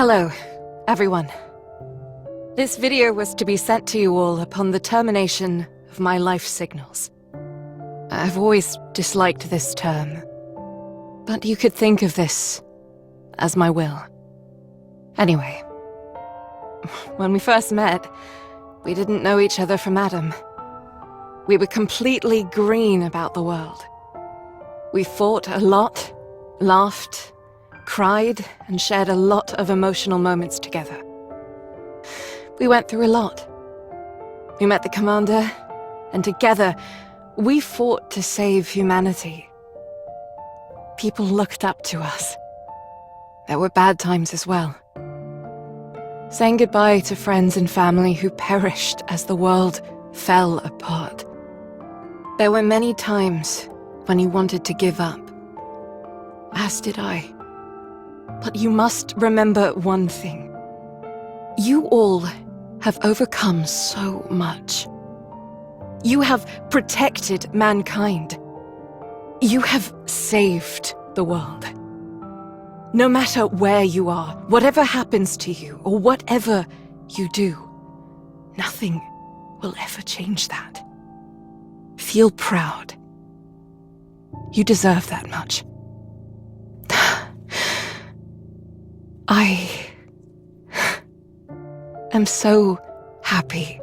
Hello, everyone. This video was to be sent to you all upon the termination of my life signals. I've always disliked this term, but you could think of this as my will. Anyway, when we first met, we didn't know each other from Adam. We were completely green about the world. We fought a lot, laughed, cried, and shared a lot of emotional moments together. We went through a lot. We met the commander, and together, we fought to save humanity. People looked up to us. There were bad times as well. Saying goodbye to friends and family who perished as the world fell apart. There were many times when you wanted to give up. As did I. But you must remember one thing. You all have overcome so much. You have protected mankind. You have saved the world. No matter where you are, whatever happens to you, or whatever you do, nothing will ever change that. Feel proud. You deserve that much. I am so happy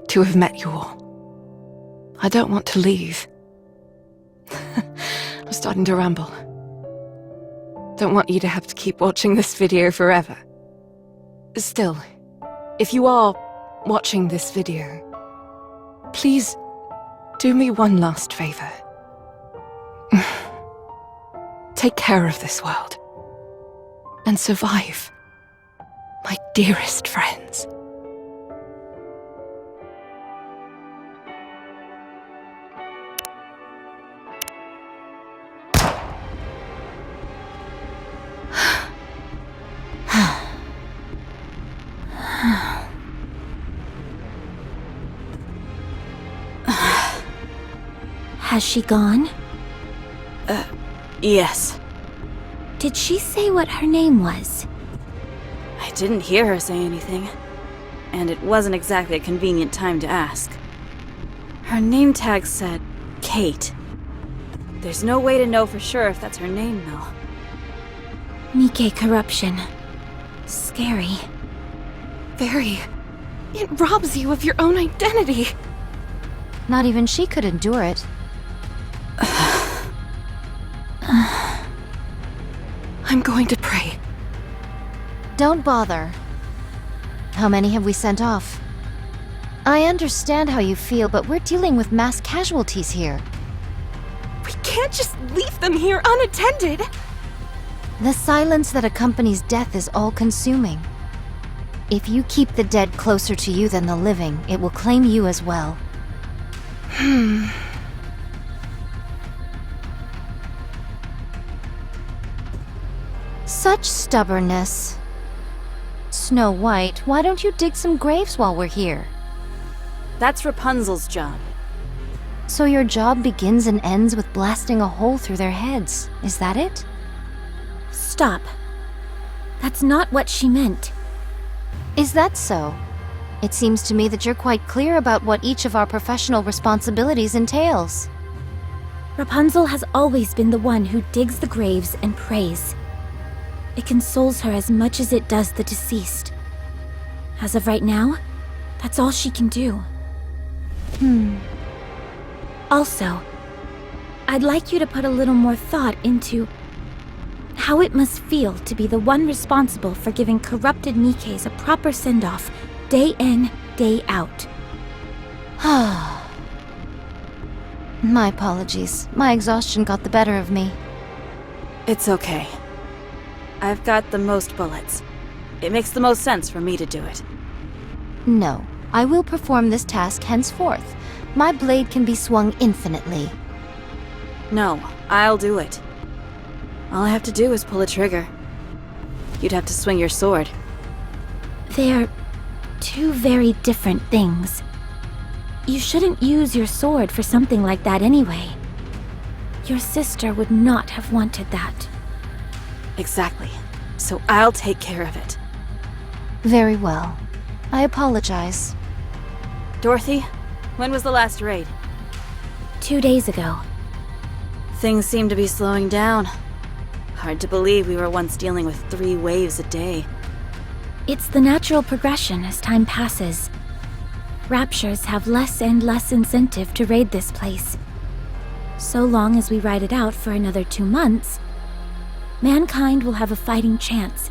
to have met you all. I don't want to leave. I'm starting to ramble. Don't want you to have to keep watching this video forever. Still, if you are watching this video, please do me one last favor. Take care of this world. And survive, my dearest friends. Has she gone? Yes. Did she say what her name was? I didn't hear her say anything, and it wasn't exactly a convenient time to ask. Her name tag said Kate. There's no way to know for sure if that's her name, though. Nikke corruption. Scary. Very. It robs you of your own identity. Not even she could endure it. I'm going to pray. Don't bother. How many have we sent off? I understand how you feel, but we're dealing with mass casualties here. We can't just leave them here unattended. The silence that accompanies death is all-consuming. If you keep the dead closer to you than the living, it will claim you as well. Such stubbornness. Snow White, why don't you dig some graves while we're here? That's Rapunzel's job. So your job begins and ends with blasting a hole through their heads, is that it? Stop. That's not what she meant. Is that so? It seems to me that you're quite clear about what each of our professional responsibilities entails. Rapunzel has always been the one who digs the graves and prays. It consoles her as much as it does the deceased. As of right now, that's all she can do. Also, I'd like you to put a little more thought into how it must feel to be the one responsible for giving corrupted Nikkes a proper send-off, day in, day out. My apologies. My exhaustion got the better of me. It's okay. I've got the most bullets. It makes the most sense for me to do it. No, I will perform this task henceforth. My blade can be swung infinitely. No, I'll do it. All I have to do is pull a trigger. You'd have to swing your sword. They're two very different things. You shouldn't use your sword for something like that anyway. Your sister would not have wanted that. Exactly. So I'll take care of it. Very well. I apologize. Dorothy, when was the last raid? 2 days ago. Things seem to be slowing down. Hard to believe we were once dealing with 3 waves a day. It's the natural progression as time passes. Raptures have less and less incentive to raid this place. So long as we ride it out for another 2 months, mankind will have a fighting chance.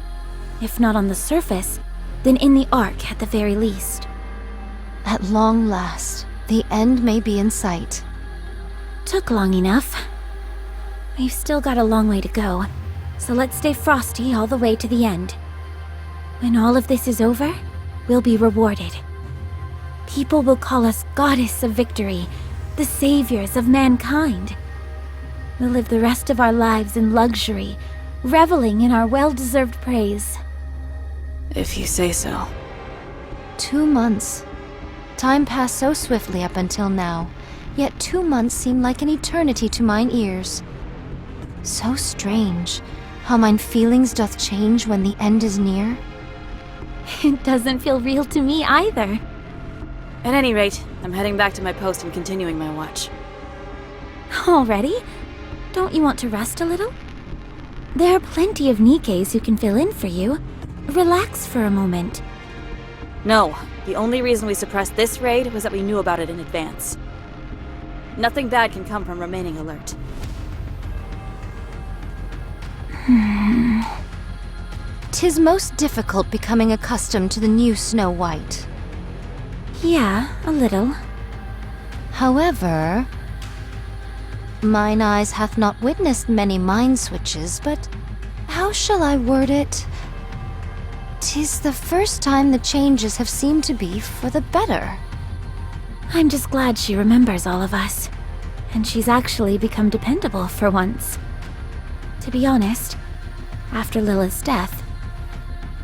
If not on the surface, then in the Ark at the very least. At long last, the end may be in sight. Took long enough. We've still got a long way to go, so let's stay frosty all the way to the end. When all of this is over, we'll be rewarded. People will call us Goddess of Victory, the saviors of mankind. We'll live the rest of our lives in luxury, reveling in our well-deserved praise. If you say so. 2 months. Time passed so swiftly up until now, yet 2 months seem like an eternity to mine ears. So strange, how mine feelings doth change when the end is near. It doesn't feel real to me either. At any rate, I'm heading back to my post and continuing my watch. Already? Don't you want to rest a little? There are plenty of Nikkes who can fill in for you. Relax for a moment. No, the only reason we suppressed this raid was that we knew about it in advance. Nothing bad can come from remaining alert. 'Tis most difficult becoming accustomed to the new Snow White. Yeah, a little. However, mine eyes hath not witnessed many mind switches, but how shall I word it? 'Tis the first time the changes have seemed to be for the better. I'm just glad she remembers all of us. And she's actually become dependable for once. To be honest, after Lila's death,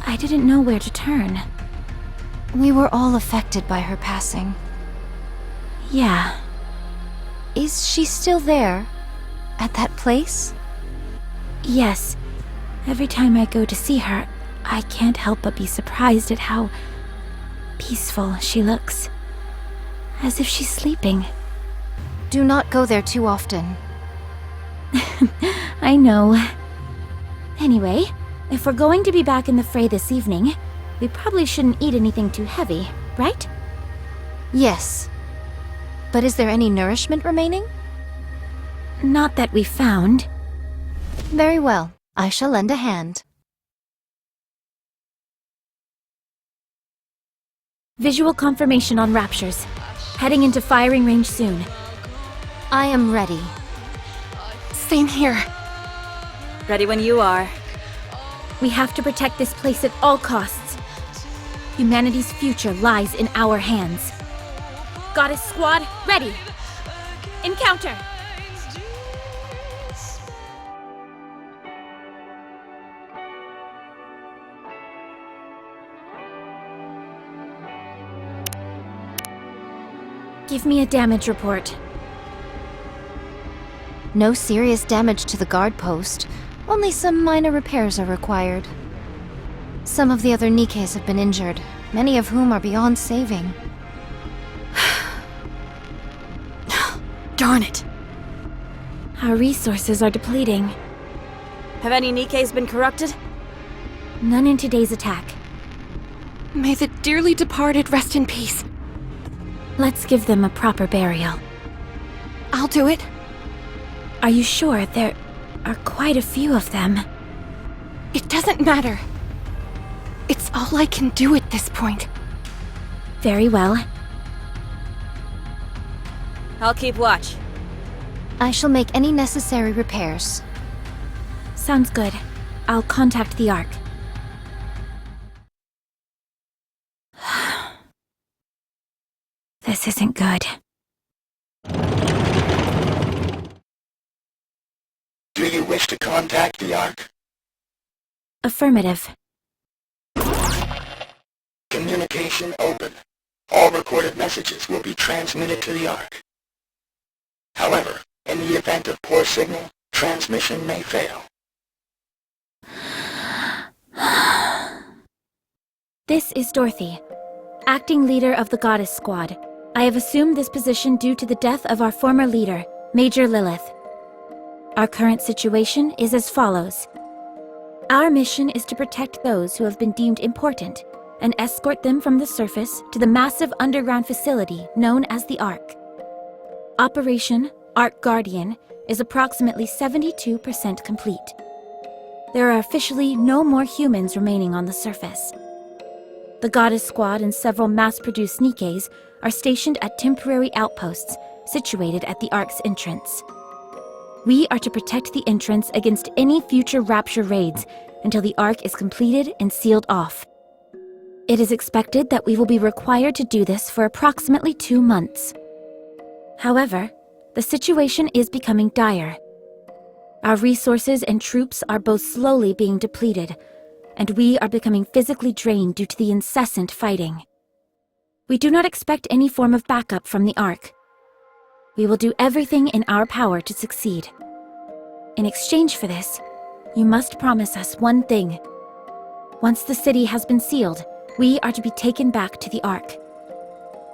I didn't know where to turn. We were all affected by her passing. Yeah. Is she still there? At that place? Yes. Every time I go to see her, I can't help but be surprised at how peaceful she looks. As if she's sleeping. Do not go there too often. I know. Anyway, if we're going to be back in the fray this evening, we probably shouldn't eat anything too heavy, right? Yes. But is there any nourishment remaining? Not that we found. Very well. I shall lend a hand. Visual confirmation on Raptures. Heading into firing range soon. I am ready. Same here. Ready when you are. We have to protect this place at all costs. Humanity's future lies in our hands. Goddess Squad, ready! Encounter! Give me a damage report. No serious damage to the guard post. Only some minor repairs are required. Some of the other Nikkes have been injured, many of whom are beyond saving. Darn it! Our resources are depleting. Have any Nikkes been corrupted? None in today's attack. May the dearly departed rest in peace. Let's give them a proper burial. I'll do it. Are you sure? There are quite a few of them. It doesn't matter. It's all I can do at this point. Very well. I'll keep watch. I shall make any necessary repairs. Sounds good. I'll contact the Ark. This isn't good. Do you wish to contact the Ark? Affirmative. Communication open. All recorded messages will be transmitted to the Ark. However, in the event of poor signal, transmission may fail. This is Dorothy, acting leader of the Goddess Squad. I have assumed this position due to the death of our former leader, Major Lilith. Our current situation is as follows. Our mission is to protect those who have been deemed important and escort them from the surface to the massive underground facility known as the Ark. Operation Ark Guardian is approximately 72% complete. There are officially no more humans remaining on the surface. The Goddess Squad and several mass-produced Nikkes are stationed at temporary outposts situated at the Ark's entrance. We are to protect the entrance against any future Rapture raids until the Ark is completed and sealed off. It is expected that we will be required to do this for approximately 2 months. However, the situation is becoming dire. Our resources and troops are both slowly being depleted, and we are becoming physically drained due to the incessant fighting. We do not expect any form of backup from the Ark. We will do everything in our power to succeed. In exchange for this, you must promise us one thing. Once the city has been sealed, we are to be taken back to the Ark,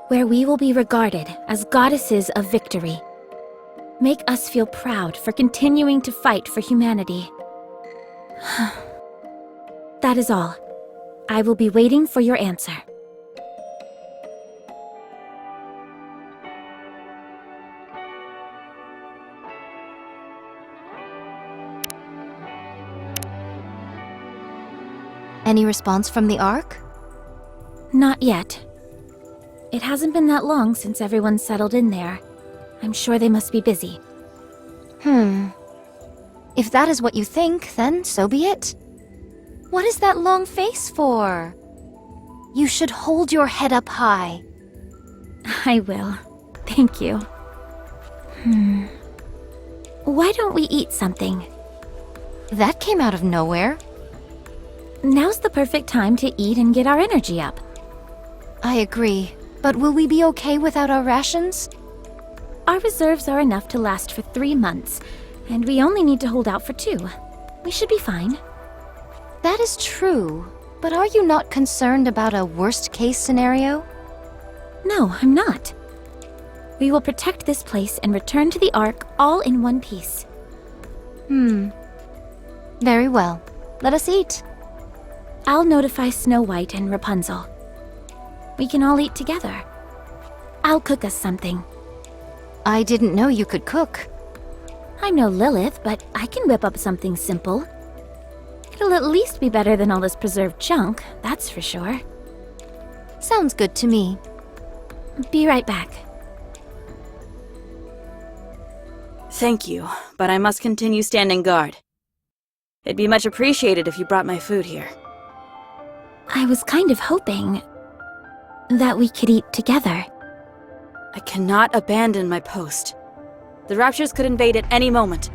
where we will be regarded as goddesses of victory. Make us feel proud for continuing to fight for humanity. That is all. I will be waiting for your answer. Any response from the Ark? Not yet. It hasn't been that long since everyone settled in there. I'm sure they must be busy. If that is what you think, then so be it. What is that long face for? You should hold your head up high. I will. Thank you. Why don't we eat something? That came out of nowhere. Now's the perfect time to eat and get our energy up. I agree, but will we be okay without our rations? Our reserves are enough to last for 3 months, and we only need to hold out for 2. We should be fine. That is true, but are you not concerned about a worst-case scenario? No, I'm not. We will protect this place and return to the Ark all in one piece. Very well. Let us eat. I'll notify Snow White and Rapunzel. We can all eat together. I'll cook us something. I didn't know you could cook. I'm no Lilith, but I can whip up something simple. It'll at least be better than all this preserved junk, that's for sure. Sounds good to me. Be right back. Thank you, but I must continue standing guard. It'd be much appreciated if you brought my food here. I was kind of hoping that we could eat together. I cannot abandon my post. The Raptures could invade at any moment.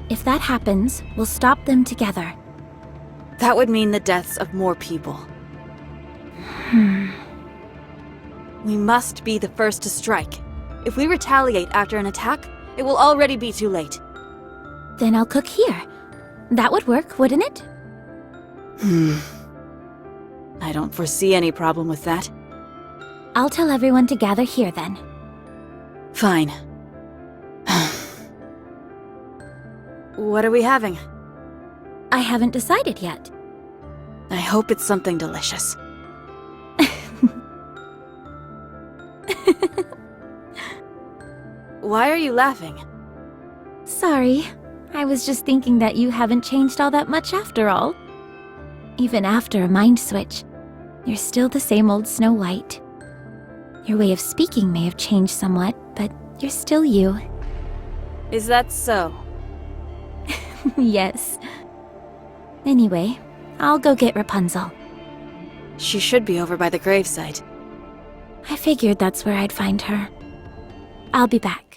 If that happens, we'll stop them together. That would mean the deaths of more people. We must be the first to strike. If we retaliate after an attack, it will already be too late. Then I'll cook here. That would work, wouldn't it? I don't foresee any problem with that. I'll tell everyone to gather here then. Fine. What are we having? I haven't decided yet. I hope it's something delicious. Why are you laughing? Sorry, I was just thinking that you haven't changed all that much after all. Even after a mind switch, you're still the same old Snow White. Your way of speaking may have changed somewhat, but you're still you. Is that so? Yes. Anyway, I'll go get Rapunzel. She should be over by the gravesite. I figured that's where I'd find her. I'll be back.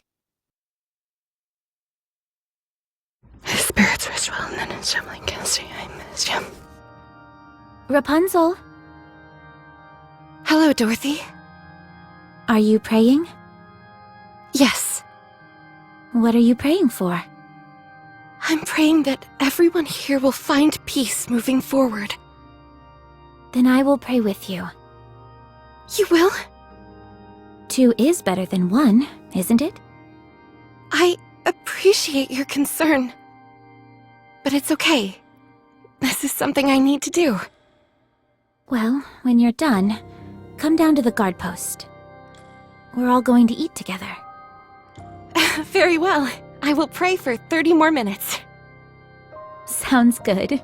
Spirits rest well, and then it's Gemini Cassie. I miss you. Rapunzel, Hello, Dorothy. are you praying? Yes, What are you praying for? I'm praying that everyone here will find peace moving forward. Then I will pray with you. You will? 2 is better than 1, isn't it? I appreciate your concern. But it's okay. This is something I need to do. Well, when you're done, come down to the guard post. We're all going to eat together. Very well. I will pray for 30 more minutes. Sounds good.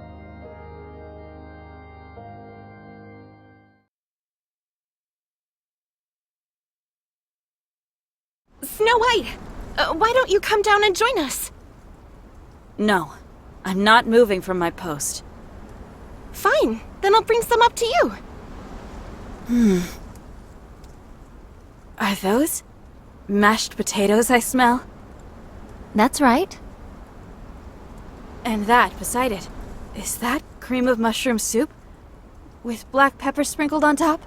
Snow White! Why don't you come down and join us? No, I'm not moving from my post. Fine, then I'll bring some up to you. Are those mashed potatoes I smell? That's right. And that beside it, is that cream of mushroom soup? With black pepper sprinkled on top?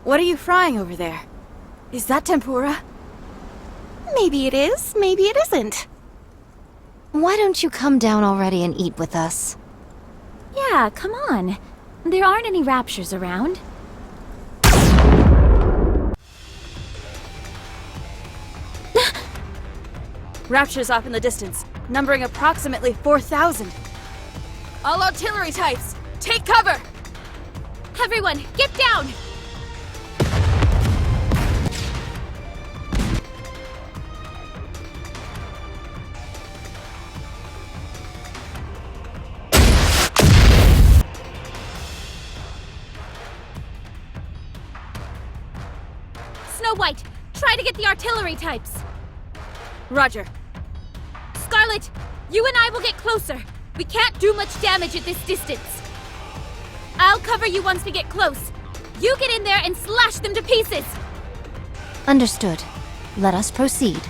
What are you frying over there? Is that tempura? Maybe it is, maybe it isn't. Why don't you come down already and eat with us? Yeah, come on. There aren't any raptures around. Raptures off in the distance, numbering approximately 4,000. All artillery types, take cover! Everyone, get down! Snow White, try to get the artillery types. Roger. Scarlet, you and I will get closer. We can't do much damage at this distance. I'll cover you once we get close. You get in there and slash them to pieces. Understood. Let us proceed.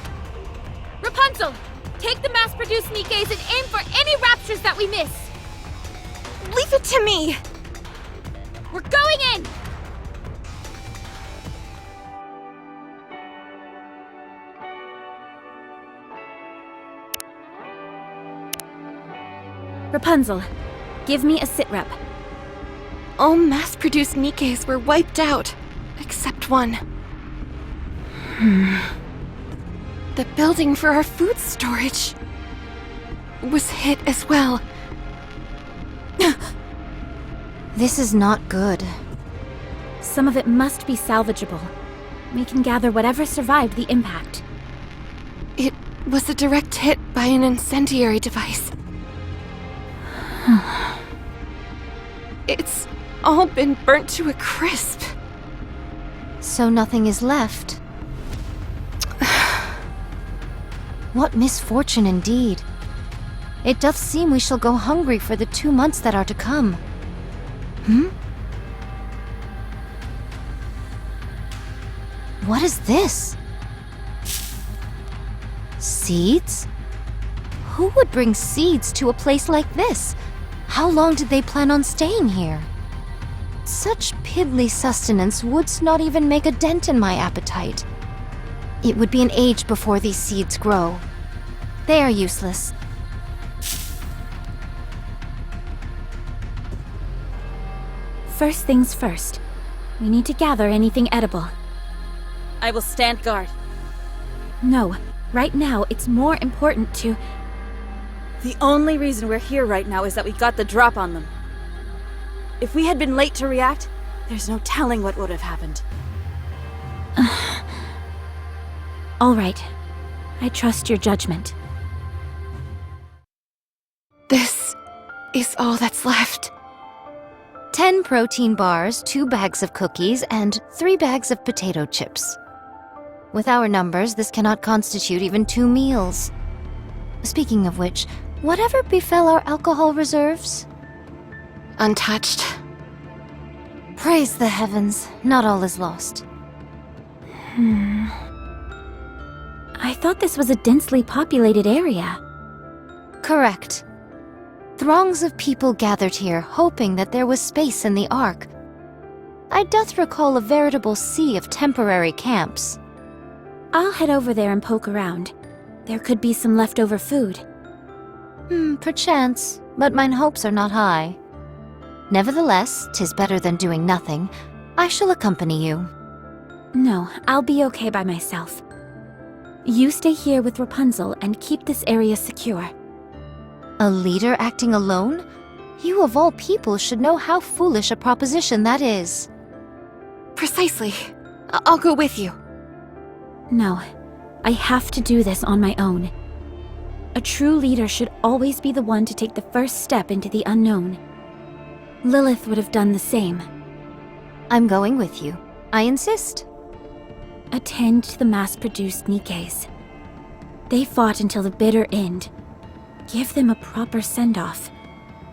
Rapunzel, take the mass-produced Nikkes and aim for any raptures that we miss. Leave it to me! We're going in! Rapunzel, give me a sit rep. All mass-produced Nikkes were wiped out, except one. The building for our food storage was hit as well. This is not good. Some of it must be salvageable. We can gather whatever survived the impact. It was a direct hit by an incendiary device. It's all been burnt to a crisp. So nothing is left. What misfortune indeed. It doth seem we shall go hungry for the 2 months that are to come. What is this? Seeds? Who would bring seeds to a place like this? How long did they plan on staying here? Such piddly sustenance would not even make a dent in my appetite. It would be an age before these seeds grow. They are useless. First things first. We need to gather anything edible. I will stand guard. No, right now it's more important to... The only reason we're here right now is that we got the drop on them. If we had been late to react, there's no telling what would have happened. All right. I trust your judgment. This is all that's left. 10 protein bars, 2 bags of cookies, and 3 bags of potato chips. With our numbers, this cannot constitute even 2 meals. Speaking of which, whatever befell our alcohol reserves? Untouched. Praise the heavens, not all is lost. I thought this was a densely populated area. Correct. Throngs of people gathered here, hoping that there was space in the Ark. I doth recall a veritable sea of temporary camps. I'll head over there and poke around. There could be some leftover food. Perchance, but mine hopes are not high. Nevertheless, 'tis better than doing nothing. I shall accompany you. No, I'll be okay by myself. You stay here with Rapunzel and keep this area secure. A leader acting alone? You of all people should know how foolish a proposition that is. Precisely. I'll go with you. No, I have to do this on my own. A true leader should always be the one to take the first step into the unknown. Lilith would have done the same. I'm going with you. I insist. Attend to the mass-produced Nikkes. They fought until the bitter end. Give them a proper send-off.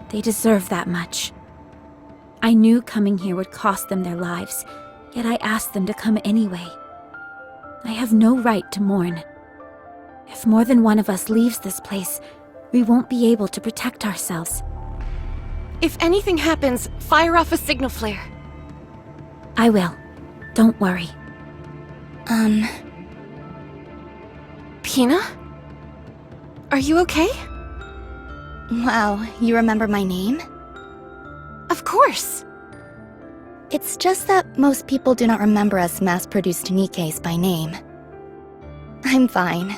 They deserve that much. I knew coming here would cost them their lives, yet I asked them to come anyway. I have no right to mourn. If more than one of us leaves this place, we won't be able to protect ourselves. If anything happens, fire off a signal flare. I will. Don't worry. Pina? Are you okay? Wow, you remember my name? Of course. It's just that most people do not remember us mass-produced Nikkes by name. I'm fine.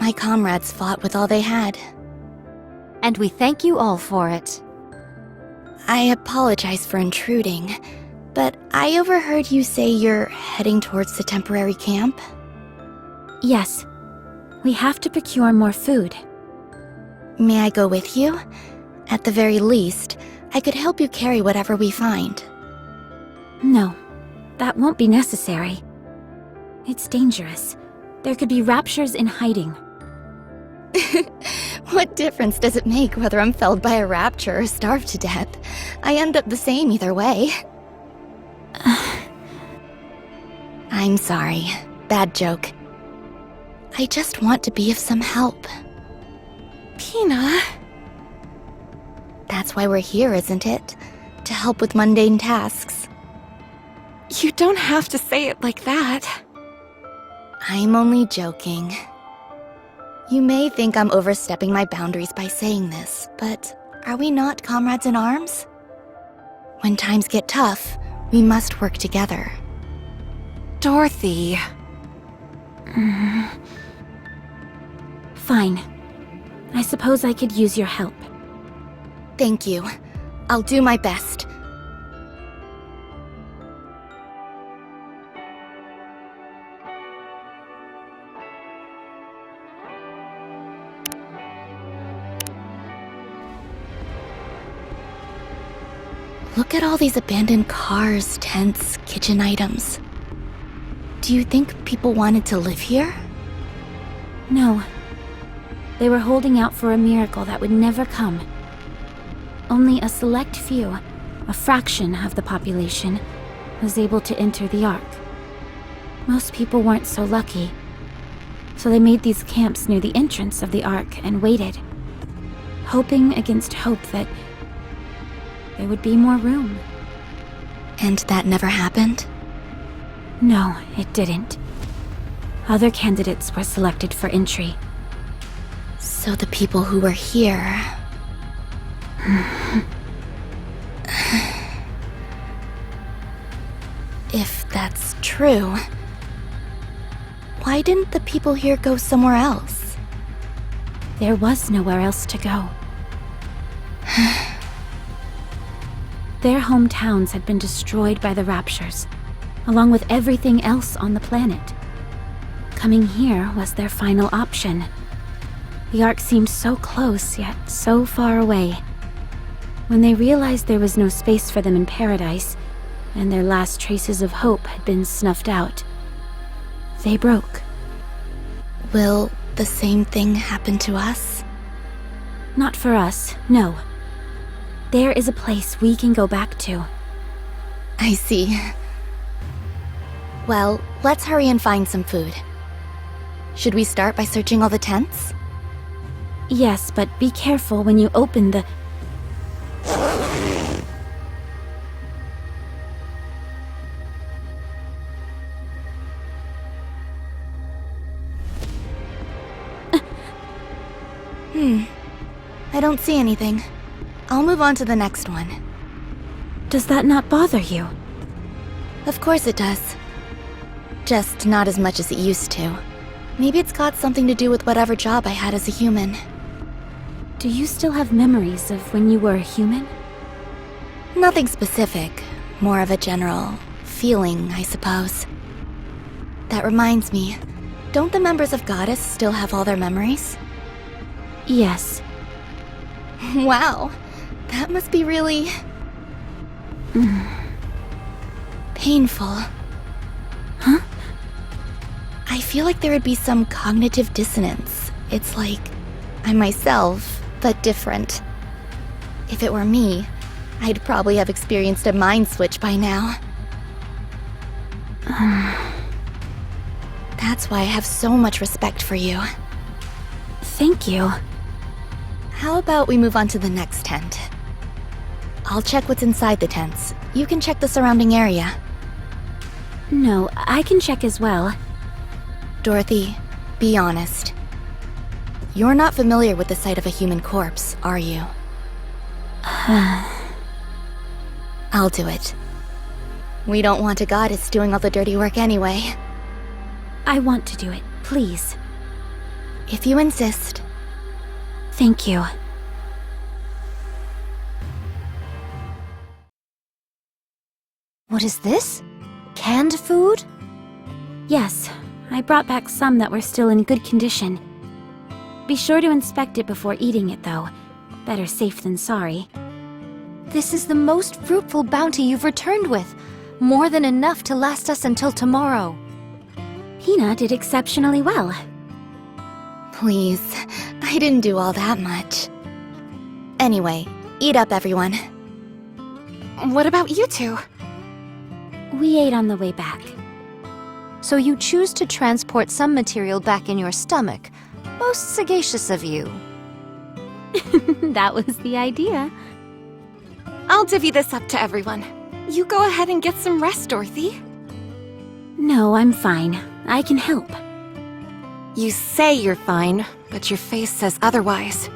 My comrades fought with all they had. And we thank you all for it. I apologize for intruding, but I overheard you say you're heading towards the temporary camp? Yes. We have to procure more food. May I go with you? At the very least, I could help you carry whatever we find. No, that won't be necessary. It's dangerous. There could be raptures in hiding. What difference does it make whether I'm felled by a rapture or starved to death? I end up the same either way. I'm sorry. Bad joke. I just want to be of some help. Pina? That's why we're here, isn't it? To help with mundane tasks. You don't have to say it like that. I'm only joking. You may think I'm overstepping my boundaries by saying this, but are we not comrades in arms? When times get tough, we must work together. Dorothy. Fine. I suppose I could use your help. Thank you. I'll do my best. Look at all these abandoned cars, tents, kitchen items. Do you think people wanted to live here? No. They were holding out for a miracle that would never come. Only a select few, a fraction of the population, was able to enter the Ark. Most people weren't so lucky, so they made these camps near the entrance of the Ark and waited, hoping against hope that there would be more room. And that never happened? No, it didn't. Other candidates were selected for entry. So the people who were here... If that's true, why didn't the people here go somewhere else? There was nowhere else to go. Their hometowns had been destroyed by the raptures, along with everything else on the planet. Coming here was their final option. The Ark seemed so close, yet so far away. When they realized there was no space for them in paradise, and their last traces of hope had been snuffed out, they broke. Will the same thing happen to us? Not for us, no. There is a place we can go back to. I see. Well, let's hurry and find some food. Should we start by searching all the tents? Yes, but be careful when you open the... I don't see anything. I'll move on to the next one. Does that not bother you? Of course it does. Just not as much as it used to. Maybe it's got something to do with whatever job I had as a human. Do you still have memories of when you were a human? Nothing specific. More of a general feeling, I suppose. That reminds me, don't the members of Goddess still have all their memories? Yes. Wow, that must be really... painful. Huh? I feel like there would be some cognitive dissonance. It's like I'm myself, but different. If it were me, I'd probably have experienced a mind switch by now. That's why I have so much respect for you. Thank you. How about we move on to the next tent? I'll check what's inside the tents. You can check the surrounding area. No, I can check as well. Dorothy, be honest. You're not familiar with the sight of a human corpse, are you? I'll do it. We don't want a goddess doing all the dirty work anyway. I want to do it, please. If you insist. Thank you. What is this? Canned food? Yes, I brought back some that were still in good condition. Be sure to inspect it before eating it, though. Better safe than sorry. This is the most fruitful bounty you've returned with. More than enough to last us until tomorrow. Hina did exceptionally well. Please, I didn't do all that much. Anyway, eat up, everyone. What about you two? We ate on the way back. So you choose to transport some material back in your stomach. Most sagacious of you. That was the idea. I'll divvy this up to everyone. You go ahead and get some rest, Dorothy. No, I'm fine. I can help. You say you're fine, but your face says otherwise.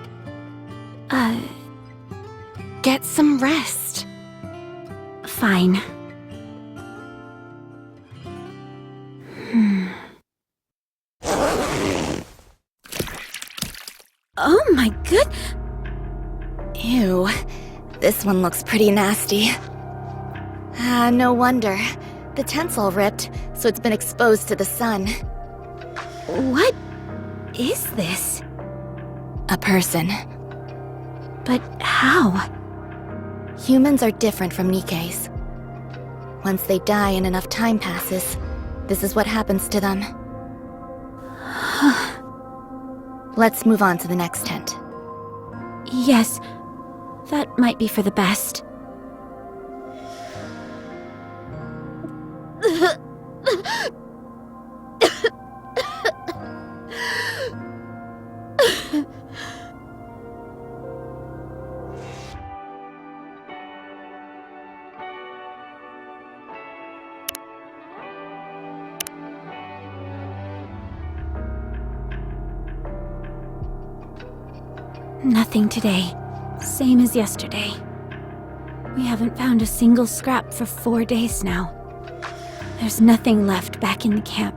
Get some rest. Fine. Oh my good... Ew, this one looks pretty nasty. No wonder. The tent's all ripped, so it's been exposed to the sun. What is this? A person. But how? Humans are different from Nikke's. Once they die and enough time passes, this is what happens to them. Let's move on to the next tent. Yes, that might be for the best. Nothing today. Same as yesterday. We haven't found a single scrap for 4 days now. There's nothing left back in the camp.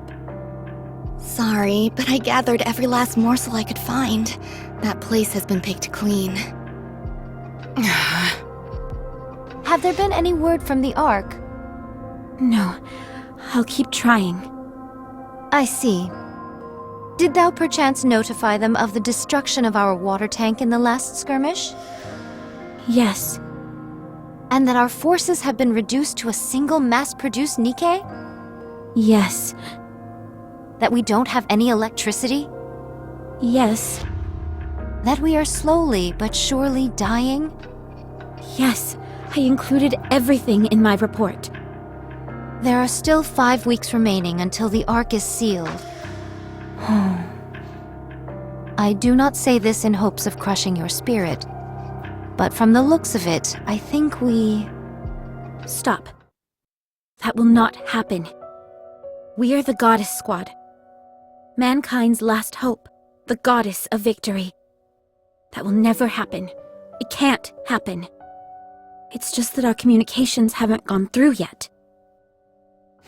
Sorry, but I gathered every last morsel I could find. That place has been picked clean. Have there been any word from the Ark? No, I'll keep trying. I see. Did thou perchance notify them of the destruction of our water tank in the last skirmish? Yes. And that our forces have been reduced to a single mass-produced Nikke? Yes. That we don't have any electricity? Yes. That we are slowly but surely dying? Yes, I included everything in my report. There are still 5 weeks remaining until the Ark is sealed. I do not say this in hopes of crushing your spirit, but from the looks of it, I think we... Stop. That will not happen. We are the Goddess Squad. Mankind's last hope, the Goddess of Victory. That will never happen. It can't happen. It's just that our communications haven't gone through yet.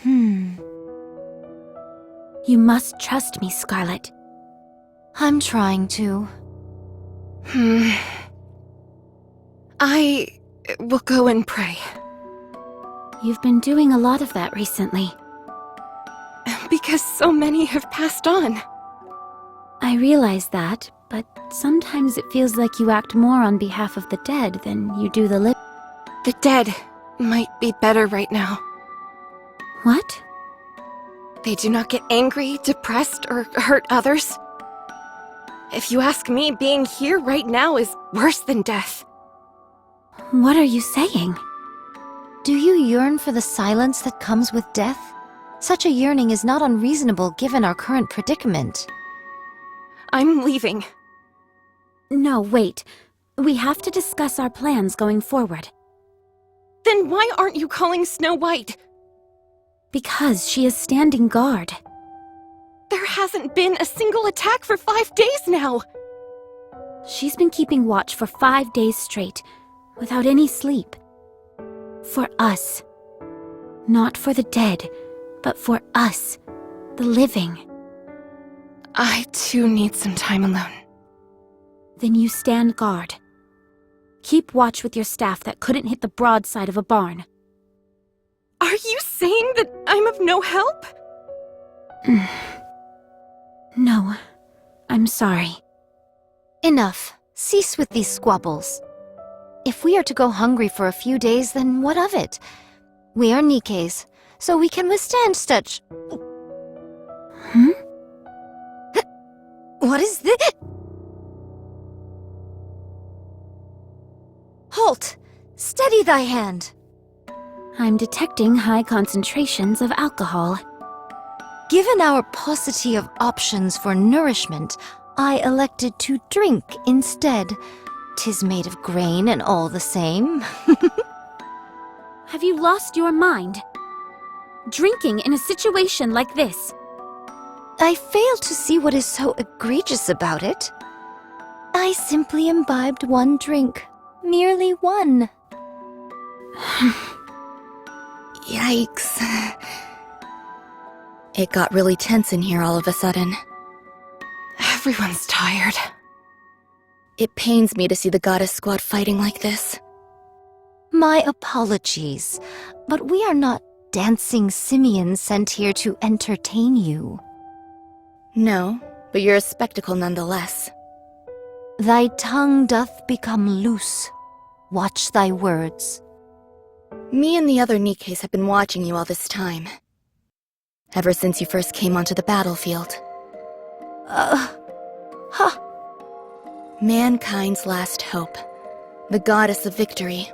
You must trust me, Scarlet. I'm trying to. I will go and pray. You've been doing a lot of that recently. Because so many have passed on. I realize that, but sometimes it feels like you act more on behalf of the dead than you do the living. The dead might be better right now. What? They do not get angry, depressed, or hurt others. If you ask me, being here right now is worse than death. What are you saying? Do you yearn for the silence that comes with death? Such a yearning is not unreasonable given our current predicament. I'm leaving. No, wait. We have to discuss our plans going forward. Then why aren't you calling Snow White? Because she is standing guard. There hasn't been a single attack for 5 days now. She's been keeping watch for 5 days straight, without any sleep. For us. Not for the dead, but for us, the living. I too need some time alone. Then you stand guard. Keep watch with your staff that couldn't hit the broadside of a barn. Are you saying that I'm of no help? No, I'm sorry. Enough. Cease with these squabbles. If we are to go hungry for a few days, then what of it? We are Nikkes, so we can withstand such... What is this? Halt! Steady thy hand! I'm detecting high concentrations of alcohol. Given our paucity of options for nourishment, I elected to drink instead. 'Tis made of grain and all the same. Have you lost your mind? Drinking in a situation like this. I fail to see what is so egregious about it. I simply imbibed one drink. Merely one. Yikes. It got really tense in here all of a sudden. Everyone's tired. It pains me to see the goddess squad fighting like this. My apologies, but we are not dancing simians sent here to entertain you. No, but you're a spectacle nonetheless. Thy tongue doth become loose. Watch thy words. Me and the other Nikkes have been watching you all this time. Ever since you first came onto the battlefield. Mankind's last hope. The goddess of victory.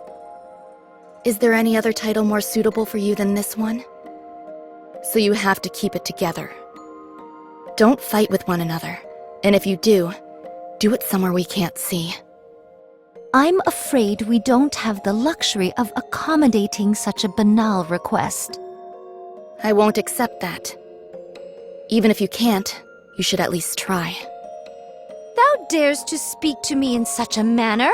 Is there any other title more suitable for you than this one? So you have to keep it together. Don't fight with one another. And if you do it somewhere we can't see. I'm afraid we don't have the luxury of accommodating such a banal request. I won't accept that. Even if you can't, you should at least try. Thou dares to speak to me in such a manner?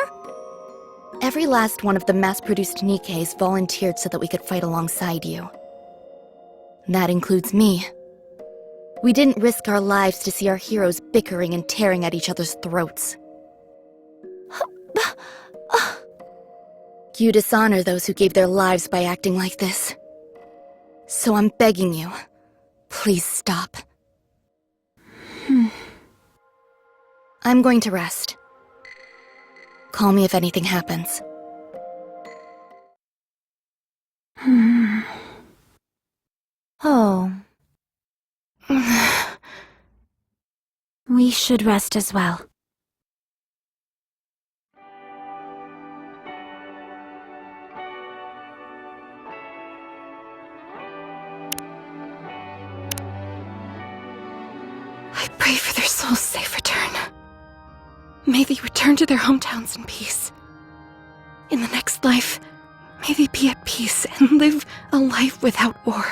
Every last one of the mass-produced Nikkes volunteered so that we could fight alongside you. That includes me. We didn't risk our lives to see our heroes bickering and tearing at each other's throats. You dishonor those who gave their lives by acting like this. So I'm begging you, please stop. I'm going to rest. Call me if anything happens. Oh. We should rest as well. I pray for their souls' safe return. May they return to their hometowns in peace. In the next life, may they be at peace and live a life without war.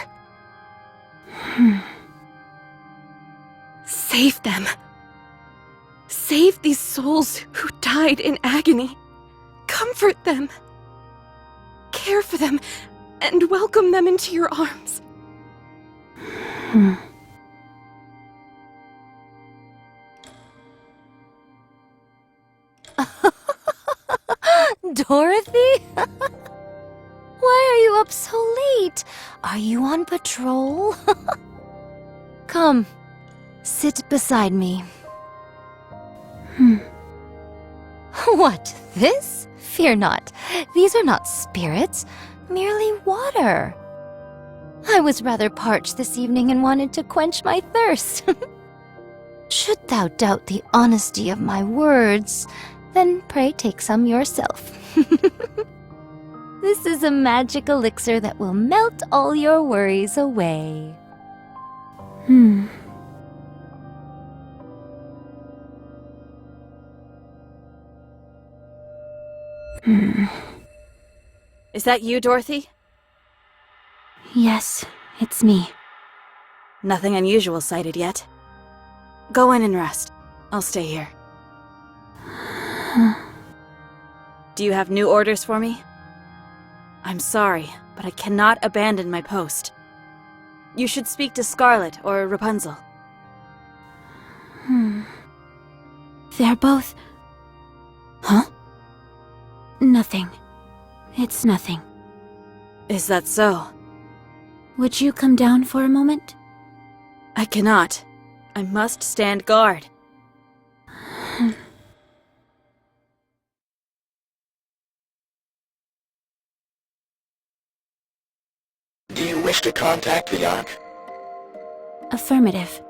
Save them. Save these souls who died in agony. comfort them, care for them, and welcome them into your arms. Dorothy? Why are you up so late? Are you on patrol? Come, sit beside me. What, this? Fear not. These are not spirits, merely water. I was rather parched this evening and wanted to quench my thirst. Should thou doubt the honesty of my words, then pray take some yourself. This is a magic elixir that will melt all your worries away. Is that you, Dorothy? Yes, it's me. Nothing unusual sighted yet. Go in and rest. I'll stay here. Do you have new orders for me? I'm sorry, but I cannot abandon my post. You should speak to Scarlet or Rapunzel. They're both... Huh? Nothing. It's nothing. Is that so? Would you come down for a moment? I cannot. I must stand guard. Do you wish to contact the Ark? Affirmative.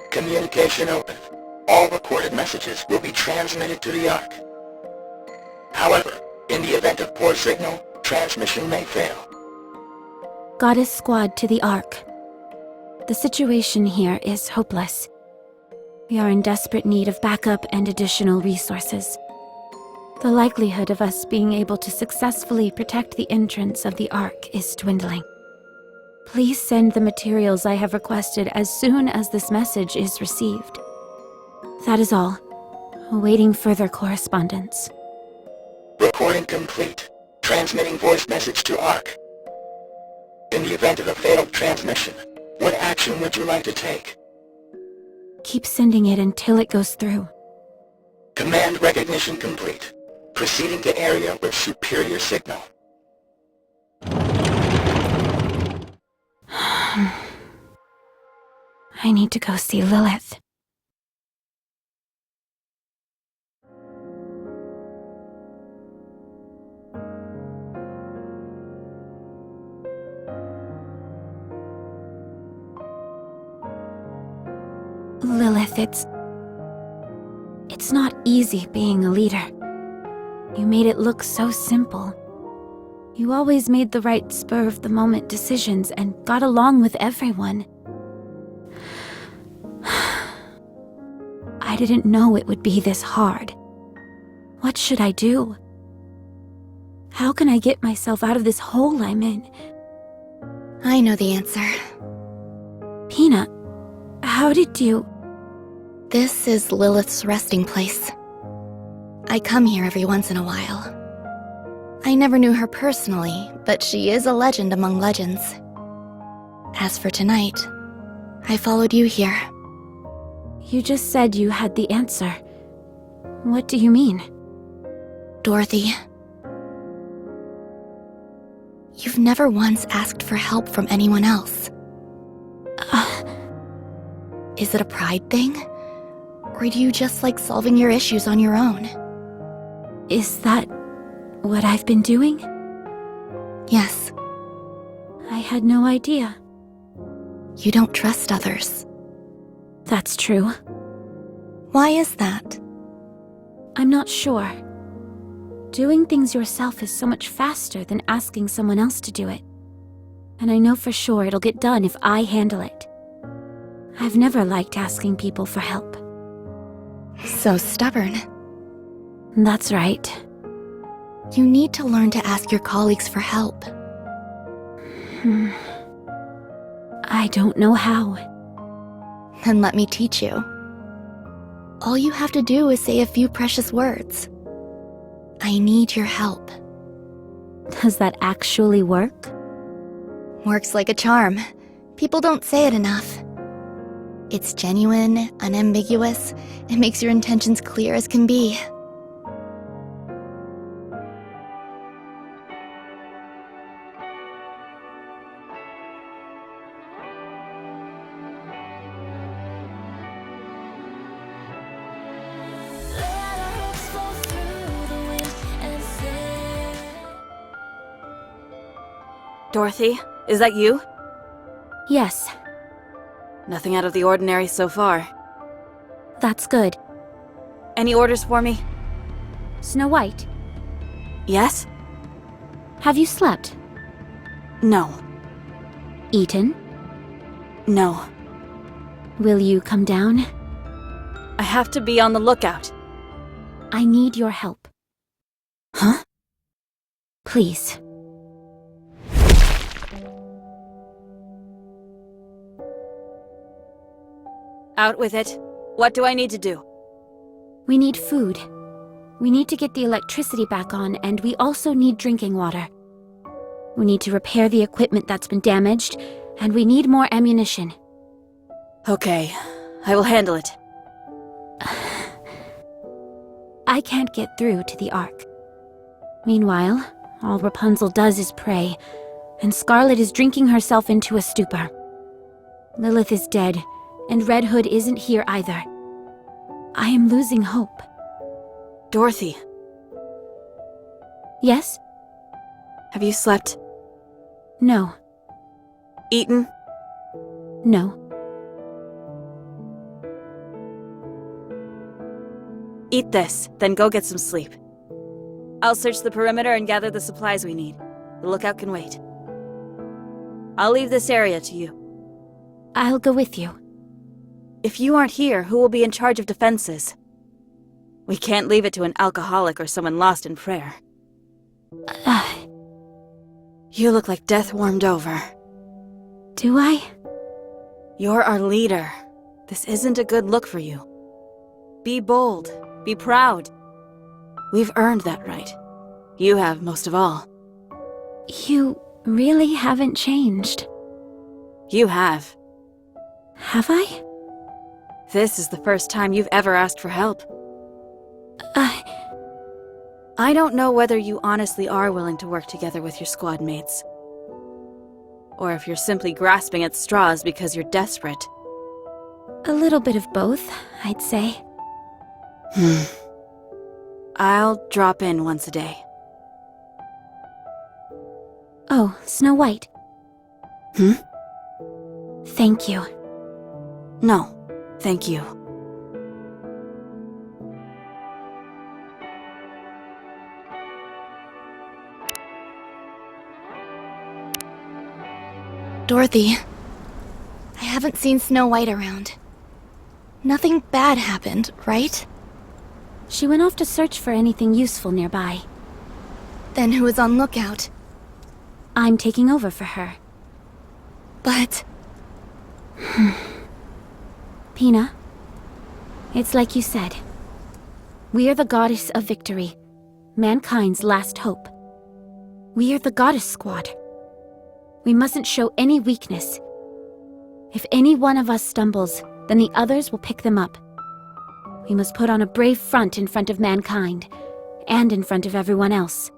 Communication open. All recorded messages will be transmitted to the Ark. However, in the event of poor signal, transmission may fail. Goddess Squad to the Ark. The situation here is hopeless. We are in desperate need of backup and additional resources. The likelihood of us being able to successfully protect the entrance of the Ark is dwindling. Please send the materials I have requested as soon as this message is received. That is all. Awaiting further correspondence. Recording complete. Transmitting voice message to Ark. In the event of a failed transmission, what action would you like to take? Keep sending it until it goes through. Command recognition complete. Proceeding to area with superior signal. I need to go see Lilith. Lilith, it's not easy being a leader. You made it look so simple. You always made the right spur-of-the-moment decisions and got along with everyone. I didn't know it would be this hard. What should I do? How can I get myself out of this hole I'm in? I know the answer. Peanut, how did you... This is Lilith's resting place. I come here every once in a while. I never knew her personally, but she is a legend among legends. As for tonight, I followed you here. You just said you had the answer. What do you mean? Dorothy, you've never once asked for help from anyone else. Is it a pride thing? Or do you just like solving your issues on your own? Is that what I've been doing? Yes. I had no idea. You don't trust others. That's true. Why is that? I'm not sure. Doing things yourself is so much faster than asking someone else to do it. And I know for sure it'll get done if I handle it. I've never liked asking people for help. So stubborn. That's right. You need to learn to ask your colleagues for help. I don't know how. Then let me teach you. All you have to do is say a few precious words. I need your help. Does that actually work? Works like a charm. People don't say it enough. It's genuine, unambiguous, and makes your intentions clear as can be. Dorothy, is that you? Yes, Nothing out of the ordinary so far. that's good. Any orders for me? Snow White, Yes? have you slept? No. Eaten? No. Will you come down? I have to be on the lookout. I need your help. Huh? Please. Out with it. What do I need to do? We need food. We need to get the electricity back on, and we also need drinking water. We need to repair the equipment that's been damaged, and we need more ammunition. Okay, I will handle it. I can't get through to the Ark. Meanwhile, all Rapunzel does is pray, and Scarlet is drinking herself into a stupor. Lilith is dead, and Red Hood isn't here either. I am losing hope. Dorothy, Yes? have you slept? No. Eaten? No. Eat this, then go get some sleep. I'll search the perimeter and gather the supplies we need. The lookout can wait. I'll leave this area to you. I'll go with you. If you aren't here, who will be in charge of defenses? We can't leave it to an alcoholic or someone lost in prayer. You look like death warmed over. Do I? You're our leader. This isn't a good look for you. Be bold. Be proud. We've earned that right. You have most of all. You really haven't changed. You have. Have I? This is the first time you've ever asked for help. I don't know whether you honestly are willing to work together with your squad mates. Or if you're simply grasping at straws because you're desperate. A little bit of both, I'd say. I'll drop in once a day. Oh, Snow White. Thank you. No, thank you. Dorothy, I haven't seen Snow White around. Nothing bad happened, right? She went off to search for anything useful nearby. Then who is on lookout? I'm taking over for her. But... Pina, it's like you said. We are the goddess of victory, mankind's last hope. We are the goddess squad. We mustn't show any weakness. If any one of us stumbles, then the others will pick them up. We must put on a brave front in front of mankind, and in front of everyone else.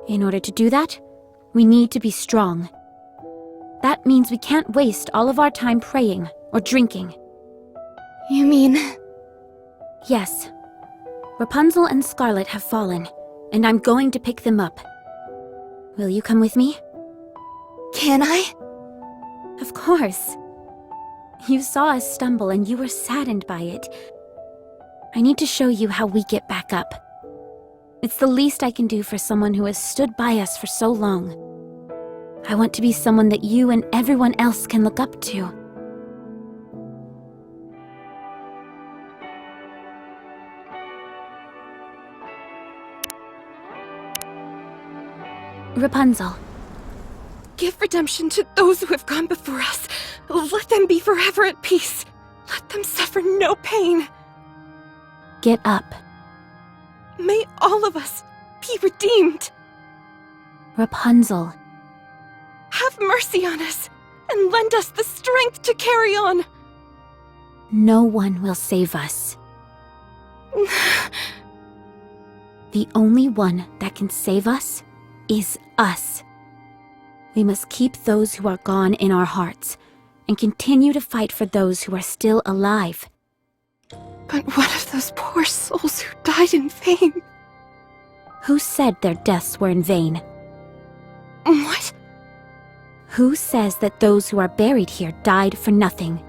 In order to do that, we need to be strong. That means we can't waste all of our time praying or drinking. You mean... Yes. Rapunzel and Scarlet have fallen, and I'm going to pick them up. Will you come with me? Can I? Of course. You saw us stumble and you were saddened by it. I need to show you how we get back up. It's the least I can do for someone who has stood by us for so long. I want to be someone that you and everyone else can look up to. Rapunzel. Give redemption to those who have gone before us. Let them be forever at peace. Let them suffer no pain. Get up. May all of us be redeemed. Rapunzel, Have mercy on us and lend us the strength to carry on. no one will save us. The only one that can save us is us. We must keep those who are gone in our hearts and continue to fight for those who are still alive. But what of those poor souls who died in vain? Who said their deaths were in vain? What? Who says that those who are buried here died for nothing?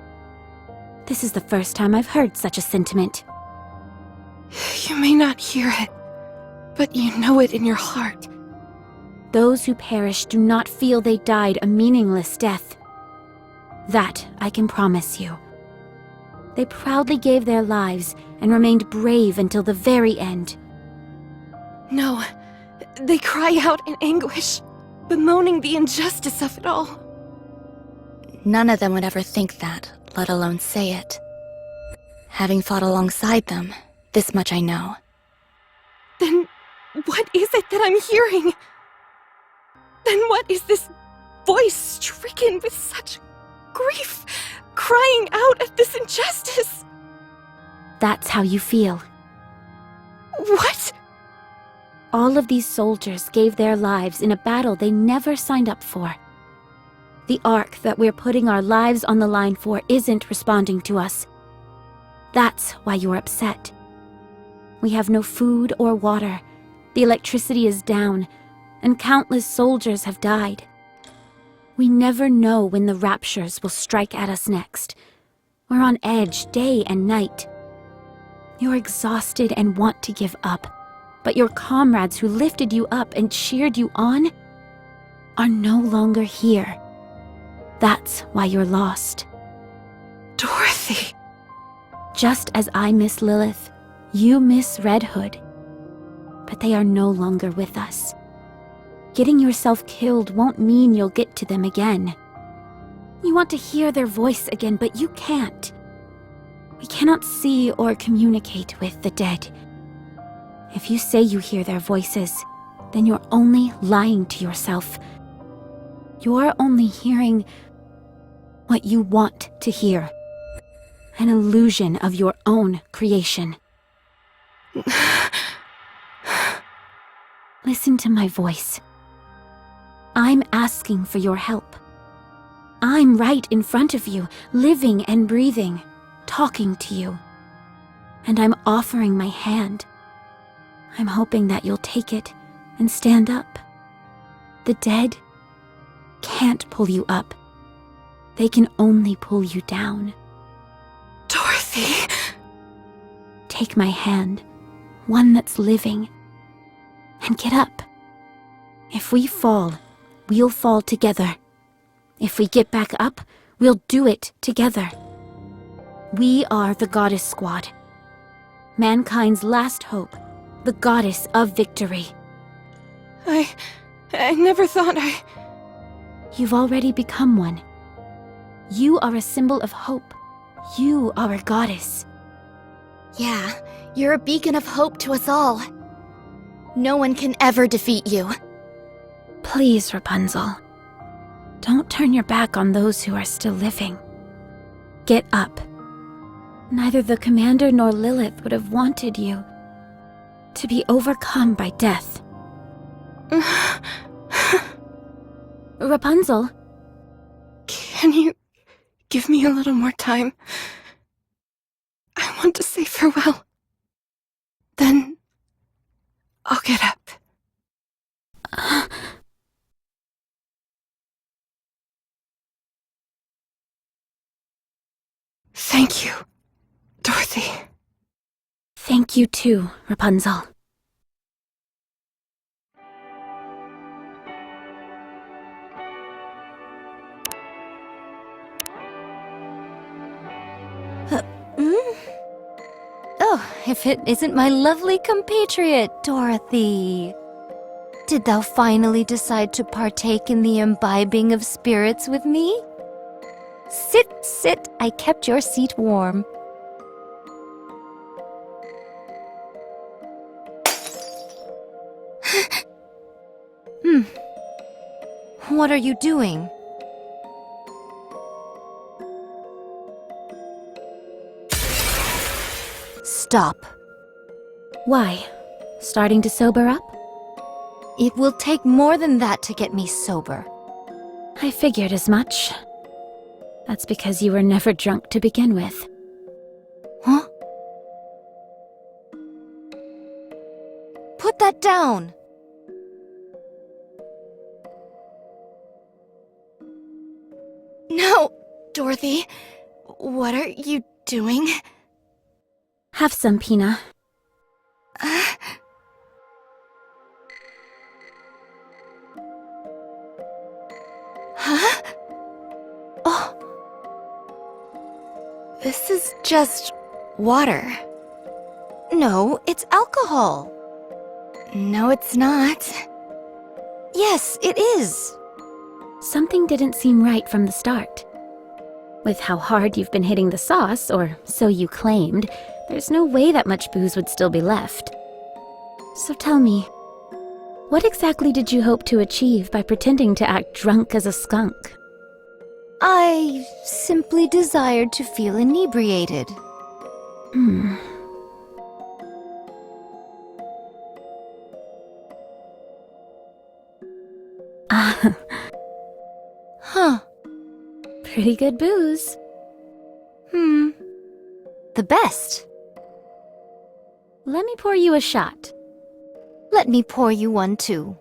This is the first time I've heard such a sentiment. You may not hear it, but you know it in your heart. Those who perish do not feel they died a meaningless death. That I can promise you. They proudly gave their lives and remained brave until the very end. No, they cry out in anguish, bemoaning the injustice of it all. None of them would ever think that, let alone say it. Having fought alongside them, this much I know. Then what is it that I'm hearing? Then what is this voice stricken with such grief, crying out at this injustice? That's how you feel. What? All of these soldiers gave their lives in a battle they never signed up for. The Ark that we're putting our lives on the line for isn't responding to us. That's why you're upset. We have no food or water, the electricity is down, and countless soldiers have died. We never know when the raptures will strike at us next. We're on edge day and night. You're exhausted and want to give up, but your comrades who lifted you up and cheered you on are no longer here. That's why you're lost. Dorothy. Just as I miss Lilith, you miss Red Hood. But they are no longer with us. Getting yourself killed won't mean you'll get to them again. You want to hear their voice again, but you can't. We cannot see or communicate with the dead. If you say you hear their voices, then you're only lying to yourself. You're only hearing what you want to hear. An illusion of your own creation. Listen to my voice. I'm asking for your help. I'm right in front of you, living and breathing, talking to you. And I'm offering my hand. I'm hoping that you'll take it and stand up. The dead can't pull you up. They can only pull you down. Dorothy. Take my hand, one that's living, and get up. If we fall, we'll fall together. If we get back up, we'll do it together. We are the Goddess Squad. Mankind's last hope, the Goddess of Victory. I never thought You've already become one. You are a symbol of hope. You are a goddess. Yeah, you're a beacon of hope to us all. No one can ever defeat you. Please, Rapunzel. Don't turn your back on those who are still living. Get up. Neither the commander nor Lilith would have wanted you to be overcome by death. Rapunzel? Can you give me a little more time? I want to say farewell. Then I'll get up. Thank you, Dorothy. Thank you too, Rapunzel. Oh, if it isn't my lovely compatriot, Dorothy. Did thou finally decide to partake in the imbibing of spirits with me? Sit, sit, I kept your seat warm. What are you doing? Stop. Why? Starting to sober up? It will take more than that to get me sober. I figured as much. That's because you were never drunk to begin with. Huh? Put that down! No, Dorothy. What are you doing? Have some, Pina. Huh? Oh. This is just water. No, it's alcohol. No, it's not. Yes, it is. Something didn't seem right from the start. With how hard you've been hitting the sauce, or so you claimed, there's no way that much booze would still be left. So tell me, what exactly did you hope to achieve by pretending to act drunk as a skunk? I simply desired to feel inebriated. Huh. Pretty good booze. The best. Let me pour you a shot. Let me pour you one too.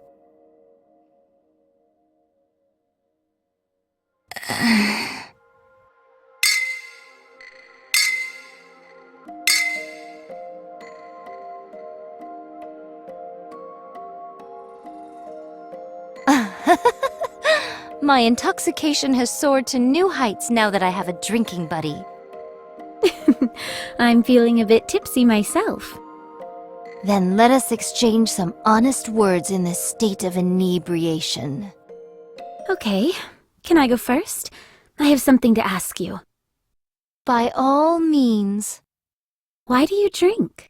My intoxication has soared to new heights now that I have a drinking buddy. I'm feeling a bit tipsy myself. Then let us exchange some honest words in this state of inebriation. Okay, can I go first? I have something to ask you. By all means. Why do you drink?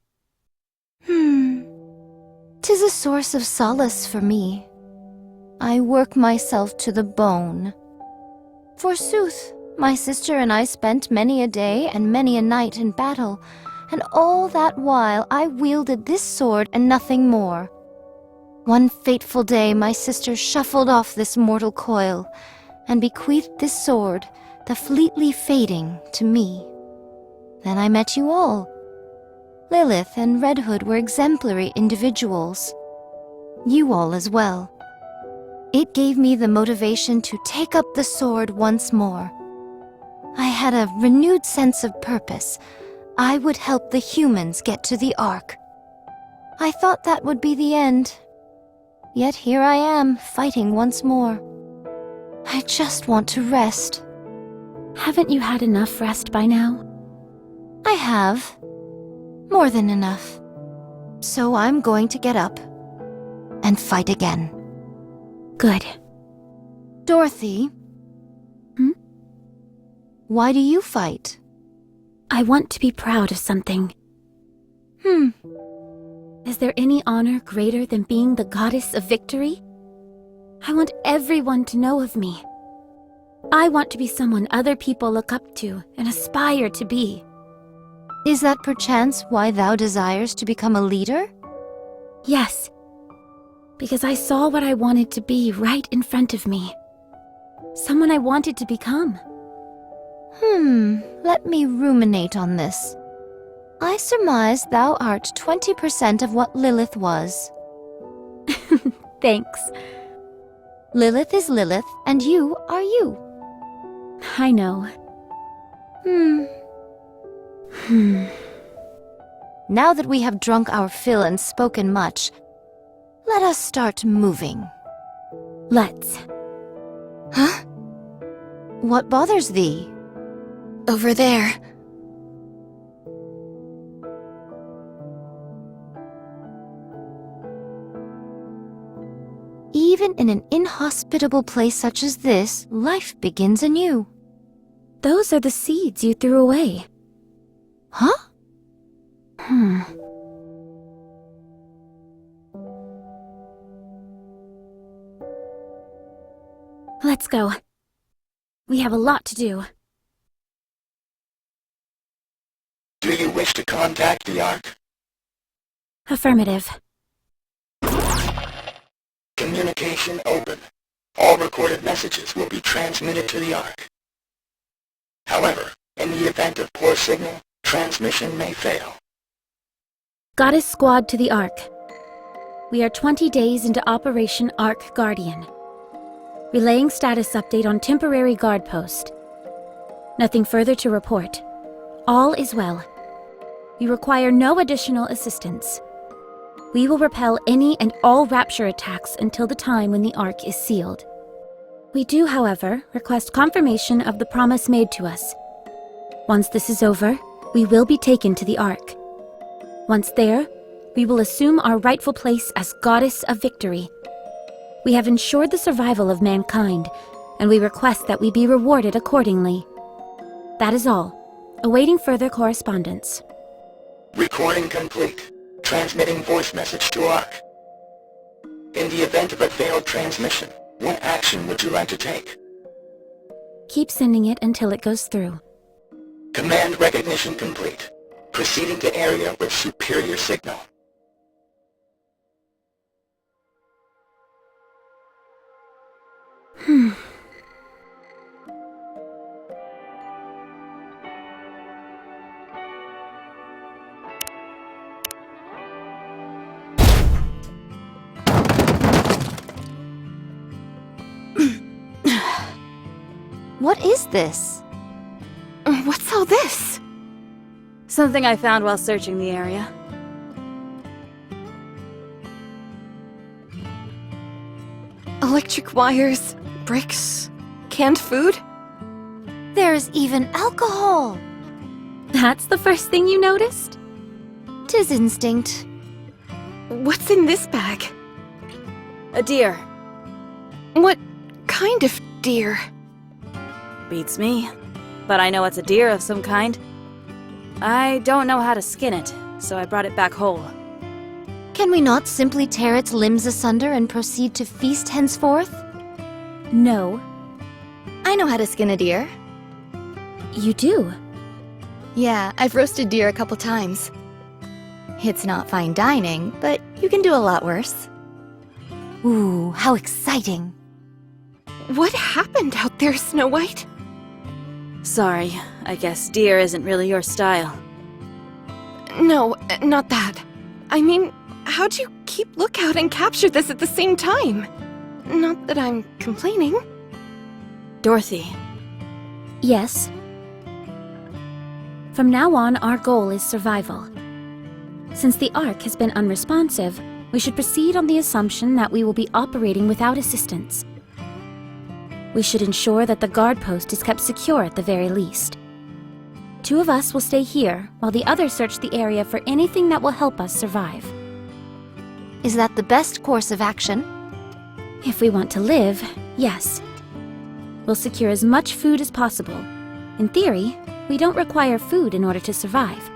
'Tis a source of solace for me. I work myself to the bone. Forsooth, my sister and I spent many a day and many a night in battle, and all that while I wielded this sword and nothing more. One fateful day my sister shuffled off this mortal coil, and bequeathed this sword, the fleetly fading, to me. Then I met you all. Lilith and Red Hood were exemplary individuals. You all as well. It gave me the motivation to take up the sword once more. I had a renewed sense of purpose. I would help the humans get to the Ark. I thought that would be the end. Yet here I am, fighting once more. I just want to rest. Haven't you had enough rest by now? I have. More than enough. So I'm going to get up and fight again. Good. Dorothy? Why do you fight? I want to be proud of something. Is there any honor greater than being the goddess of victory? I want everyone to know of me. I want to be someone other people look up to and aspire to be. Is that perchance why thou desires to become a leader? Yes. Because I saw what I wanted to be right in front of me. Someone I wanted to become. Let me ruminate on this. I surmise thou art 20% of what Lilith was. Thanks. Lilith is Lilith, and you are you. I know. Now that we have drunk our fill and spoken much, let us start moving. Let's. Huh? What bothers thee? Over there. Even in an inhospitable place such as this, life begins anew. Those are the seeds you threw away. Huh? Let's go. We have a lot to do. Do you wish to contact the Ark? Affirmative. Communication open. All recorded messages will be transmitted to the Ark. However, in the event of poor signal, transmission may fail. Goddess Squad to the Ark. We are 20 days into Operation Ark Guardian. Relaying status update on temporary guard post. Nothing further to report. All is well. We require no additional assistance. We will repel any and all Rapture attacks until the time when the Ark is sealed. We do, however, request confirmation of the promise made to us. Once this is over, we will be taken to the Ark. Once there, we will assume our rightful place as Goddess of Victory. We have ensured the survival of mankind, and we request that we be rewarded accordingly. That is all. Awaiting further correspondence. Recording complete. Transmitting voice message to Ark. In the event of a failed transmission, what action would you like to take? Keep sending it until it goes through. Command recognition complete. Proceeding to area with superior signal. What is this? What's all this? Something I found while searching the area. Electric wires, bricks, canned food? There's even alcohol! That's the first thing you noticed? 'Tis instinct. What's in this bag? A deer. What kind of deer? Beats me. But I know it's a deer of some kind. I don't know how to skin it, so I brought it back whole. Can we not simply tear its limbs asunder and proceed to feast henceforth? No. I know how to skin a deer. You do? Yeah, I've roasted deer a couple times. It's not fine dining, but you can do a lot worse. Ooh, how exciting! What happened out there, Snow White? Sorry, I guess deer isn't really your style. No, not that. I mean, how'd you keep lookout and capture this at the same time? Not that I'm complaining. Dorothy. Yes. From now on, our goal is survival. Since the Ark has been unresponsive, we should proceed on the assumption that we will be operating without assistance. We should ensure that the guard post is kept secure at the very least. 2 of us will stay here, while the others search the area for anything that will help us survive. Is that the best course of action? If we want to live, yes. We'll secure as much food as possible. In theory, we don't require food in order to survive.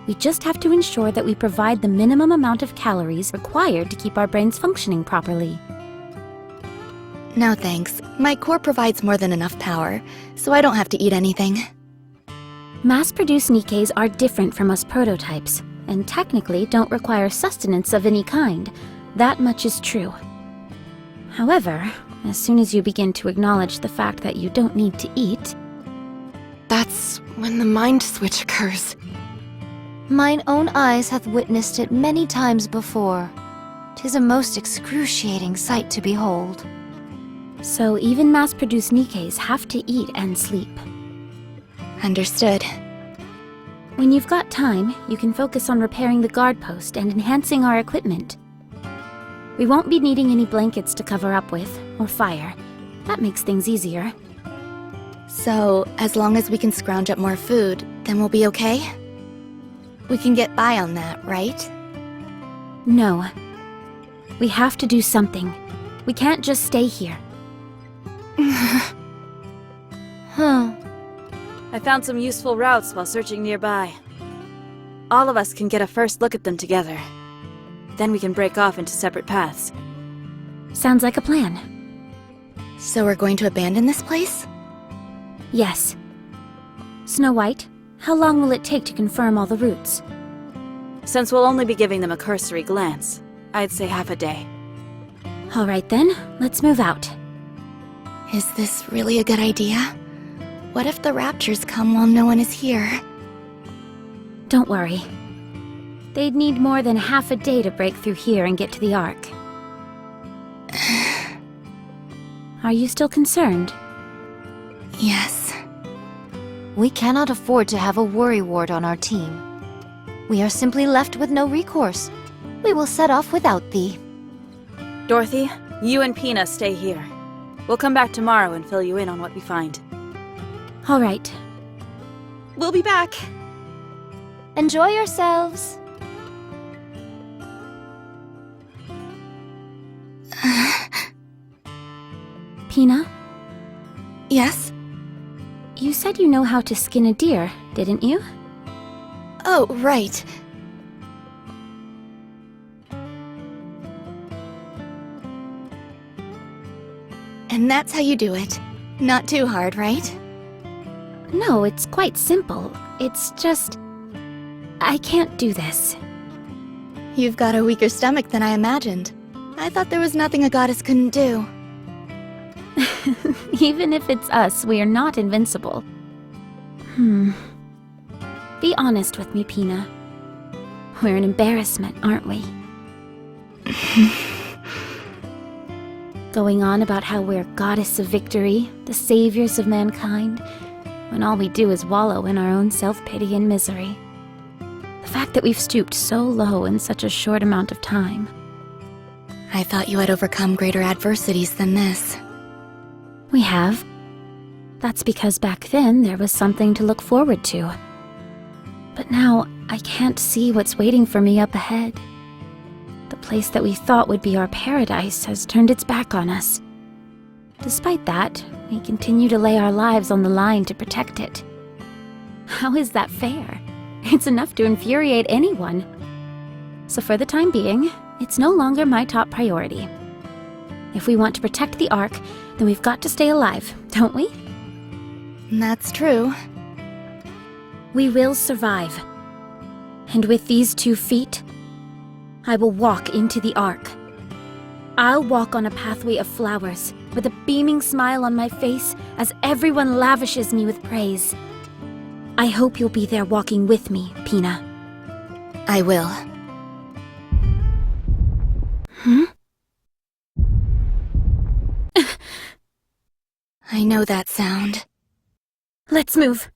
We just have to ensure that we provide the minimum amount of calories required to keep our brains functioning properly. No thanks. My core provides more than enough power, so I don't have to eat anything. Mass-produced Nikkes are different from us prototypes, and technically don't require sustenance of any kind. That much is true. However, as soon as you begin to acknowledge the fact that you don't need to eat... That's when the mind switch occurs. Mine own eyes hath witnessed it many times before. 'Tis a most excruciating sight to behold. So even mass-produced Nikkes have to eat and sleep. Understood. When you've got time, you can focus on repairing the guard post and enhancing our equipment. We won't be needing any blankets to cover up with, or fire. That makes things easier. So, as long as we can scrounge up more food, then we'll be okay? We can get by on that, right? No. We have to do something. We can't just stay here. Huh. I found some useful routes while searching nearby. All of us can get a first look at them together. Then we can break off into separate paths. Sounds like a plan. So we're going to abandon this place? Yes. Snow White, how long will it take to confirm all the routes? Since we'll only be giving them a cursory glance, I'd say half a day. All right then, let's move out. Is this really a good idea? What if the raptures come while no one is here? Don't worry. They'd need more than half a day to break through here and get to the Ark. Are you still concerned? Yes. We cannot afford to have a worry ward on our team. We are simply left with no recourse. We will set off without thee. Dorothy, you and Pina stay here. We'll come back tomorrow and fill you in on what we find. All right. We'll be back. Enjoy yourselves. Pina, Yes? you said you know how to skin a deer, didn't you? Oh, right. And that's how you do it. Not too hard, right? No, it's quite simple. It's just... I can't do this. You've got a weaker stomach than I imagined. I thought there was nothing a goddess couldn't do. Even if it's us, we are not invincible. Be honest with me, Pina. We're an embarrassment, aren't we? Going on about how we're goddess of victory, the saviors of mankind, when all we do is wallow in our own self-pity and misery. The fact that we've stooped so low in such a short amount of time. I thought you had overcome greater adversities than this. We have. That's because back then there was something to look forward to. But now I can't see what's waiting for me up ahead. The place that we thought would be our paradise has turned its back on us. Despite that, we continue to lay our lives on the line to protect it. How is that fair? It's enough to infuriate anyone. So for the time being, it's no longer my top priority. If we want to protect the Ark, then we've got to stay alive, don't we? That's true. We will survive. And with these 2 feet, I will walk into the Ark. I'll walk on a pathway of flowers, with a beaming smile on my face as everyone lavishes me with praise. I hope you'll be there walking with me, Pina. I will. I know that sound. Let's move.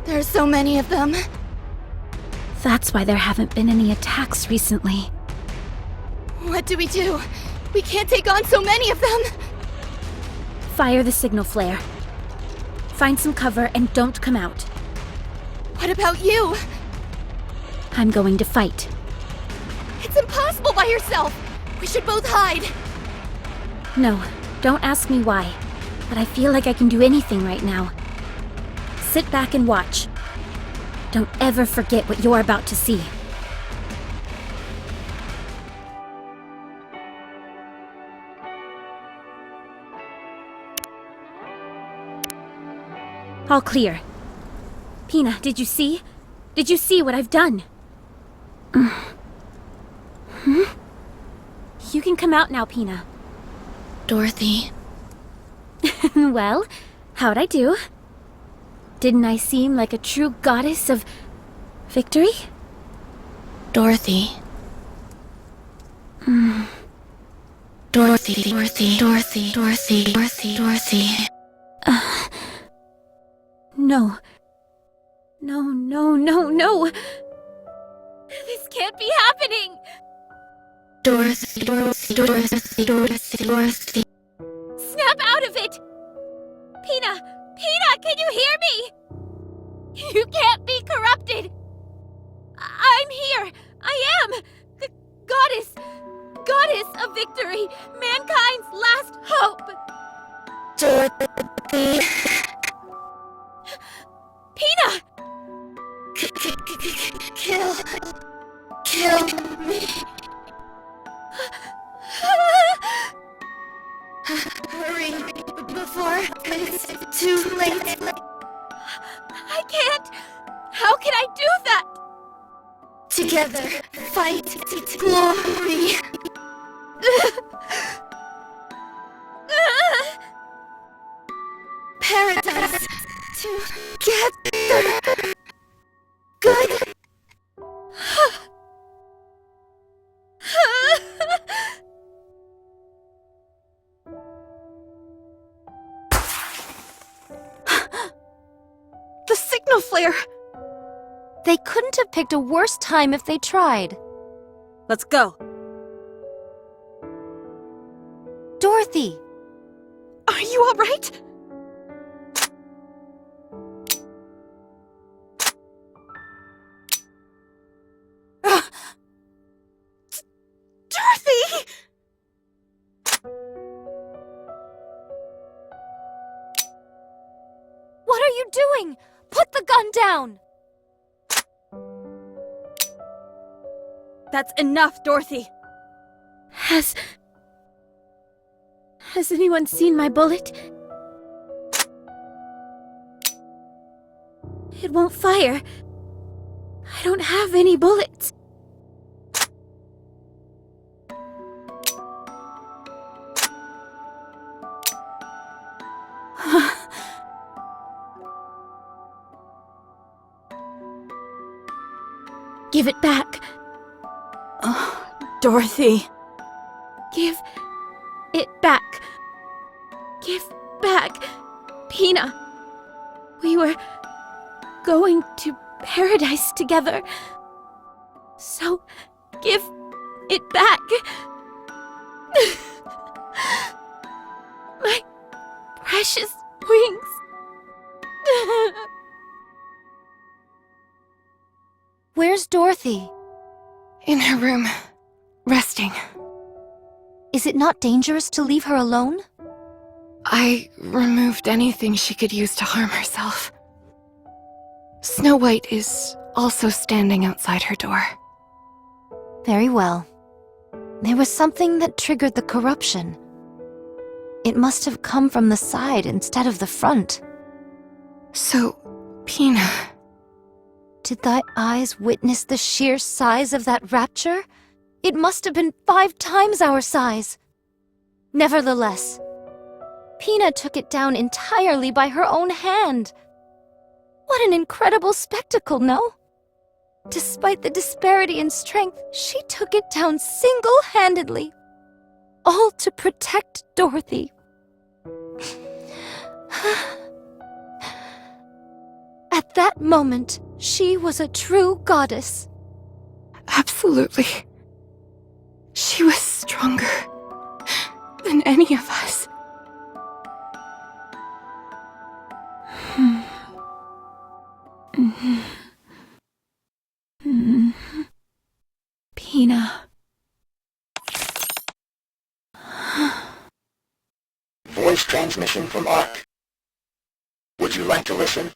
There's so many of them. That's why there haven't been any attacks recently. What do? We can't take on so many of them. Fire the signal flare. Find some cover and don't come out. What about you? I'm going to fight. It's impossible by yourself. We should both hide. No, don't ask me why, but I feel like I can do anything right now. Sit back and watch. Don't ever forget what you're about to see. All clear. Pina, did you see? Did you see what I've done? You can come out now, Pina. Dorothy. Well, how'd I do? Didn't I seem like a true goddess of victory? Dorothy. Dorothy. No. No. This can't be happening! Dorothy. Snap out of it! Pina, can you hear me? You can't be corrupted! I'm here! I am! The goddess of victory! Mankind's last hope! Dorothy. Pina! Kill me. Hurry, before it's too late. I can't! How can I do that? Together, fight glory. Paradise together. Good. The signal flare! They couldn't have picked a worse time if they tried. Let's go. Dorothy! Are you alright? Dorothy! What are you doing? Put the gun down! That's enough, Dorothy. Has anyone seen my bullet? It won't fire. I don't have any bullets. Give it back. Dorothy. Give it back. Give back. Pina. We were going to paradise together. So, give it back. My precious wings. Where's Dorothy? In her room, resting. Is it not dangerous to leave her alone? I removed anything she could use to harm herself. Snow White is also standing outside her door. Very well. There was something that triggered the corruption. It must have come from the side instead of the front. So, Pina... Did thy eyes witness the sheer size of that rapture? It must have been 5 times our size. Nevertheless, Pina took it down entirely by her own hand. What an incredible spectacle, no? Despite the disparity in strength, she took it down single-handedly. All to protect Dorothy. At that moment, she was a true goddess. Absolutely. She was stronger than any of us. Pina. Voice transmission from Ark. Would you like to listen?